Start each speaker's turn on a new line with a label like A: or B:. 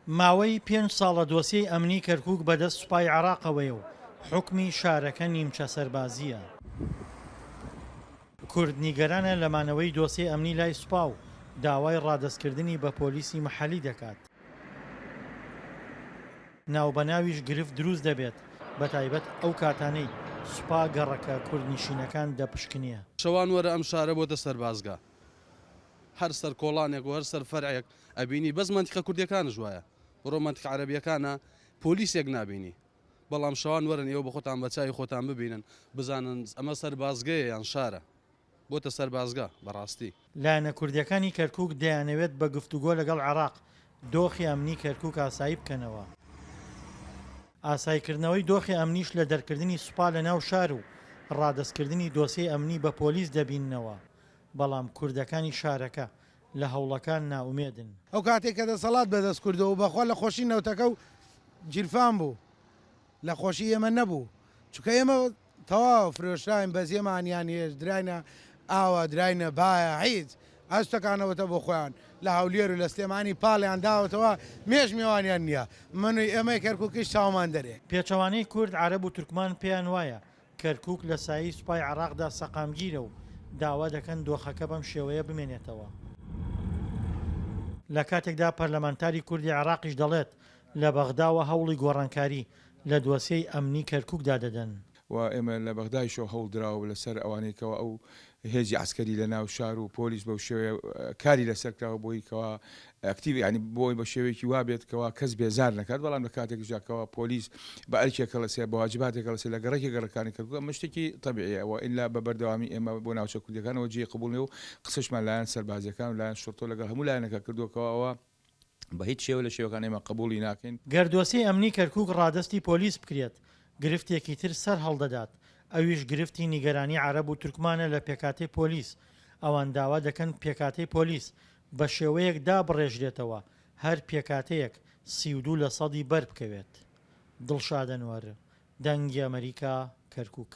A: ماوەی 5 ساڵە دۆسیەی ئەمنی کەرکووک بەدەست سوپای عێراقەوەیە و حکمی شارەکە نیمچە سەربازیە. کورد نیگەرانە لەمانەوەی دۆسیەی ئەمنی لای سوپا و داوای ڕادەستکردنی بە پۆلیسی مەحەلی دەکات. ناوبەناویش گرفت دروست دەبێت، بە تایبەت ئەو کاتانەی سوپا گەڕەکە کوردنشینەکان دەپشکنیە.
B: شەوان وەرە ئەم شارە بۆتە سەربازگا، هەر سەر کۆڵانێک و هەر سەر فەرعێک ئەبینی بەس مەنتیقە کوردیەکانش وایە، بڕۆ مەنتیقە عەرەبیەکانە پۆلیسێک نابینی، بەڵام شەوان وەرن ئێوە بە خۆتان بە چای خۆتان ببینن بزانن ئەمە سەربازگەیە یان شارە، بۆتە سەربازگا بەڕاستی.
A: لایەنە کوردیەکانی کەرکووک دەیانەوێت بە گفتوگۆ لەگەڵ عێراق دۆخی ئەمنی کەرکووک ئاسایی بکەنەوە. ئاساییکردنەوەی دۆخی ئەمنیش لە دەرکردنی سوپا لە ناو شار و ڕادەستکردنی دۆسیەی ئەمنی بە پۆلیس دەبیننەوە، بەڵام کوردەکانی شارەکە لە هەوڵەکان ناومێدن.
C: ئەو کاتێک کە دەسەڵات بەدەست کردەوە بەخۆ لە خۆشی نەوتەکە و جیرفان بوو، لە خۆشی ئێمە نەبوو، چونکە ئێمە تەواو فرۆشراین بەس ئێمەیان هێز دراینە ئاوە دراینە باە هیچ ئەستەکانەوەتە بۆ خۆیان لە هەولێر و لە سلێمانی پاڵیان داوەتەوە مێژ میێوانیان نییە، منوی ئێمەی کەرکووکیش چاومان دەرێ.
A: پێچەوانەی کورد عەرەب و تورکمان پێیان وایە کەرکووک لە سایی سوپای عێراقدا سەقامگیرە و داوا دەکەن دۆخەکە بەم شێوەیە بمێنێتەوە. لە کاتێکدا پەرلەمانتاری کوردی عێراقیش دەڵێت لە بەغداوە هەوڵی گۆڕانکاری لە دۆسیەی ئەمنی کەرکووکدا دەدەن.
D: و ئێمە لە بەغدایشەوە هەوڵدراوە لەسەر ئەوانەیەکەوە ئەو هێزی عسکەری لە ناو شار و پۆلیس بەو شێوەیە کاری لەسەرکراوە بۆی کەوا ئەکتیڤ ینی بۆی بە شێوەیەکی وابێت کەوا کەس بێزار نەکات، بەڵام لە کاتێک ژاکەوە پۆلیس بە ئەرکێکە لەسێ بە واجباتێکە لەسێ لە گەڕێکی گەڕەکانی کردووە مشتێکی تەبیعیەوە ئللا بە بەردەوامی ئێمە بۆ ناوچە کوردیەکانەوە جێ قبوڵێ و قسەشمان لایەن سەربازەکان و لایەن شوڕتۆ لەگەڵ هەموو لایەنەکە کردووەکەوە بە هیچ شێوە لە شێوەکان ئێمە قبوڵی ناکەین.
A: گەردۆسی ئەمنی کەرکووک ڕادستی پۆلیس بکرێت گرفتێکی تر سەر هەڵدەدات، ئەویش گرفتی نیگەرانی عەرەب و تورکمانە لە پێکاتەی پۆلیس. ئەوان داوا دەکەن پێکاتەی پۆلیس بە شێوەیەک دابڕێژرێتەوە هەر پێکاتەیەک 32% بەر بکەوێت. دڵشاد ئەنوەر، دەنگی ئەمریکا، کەرکووک.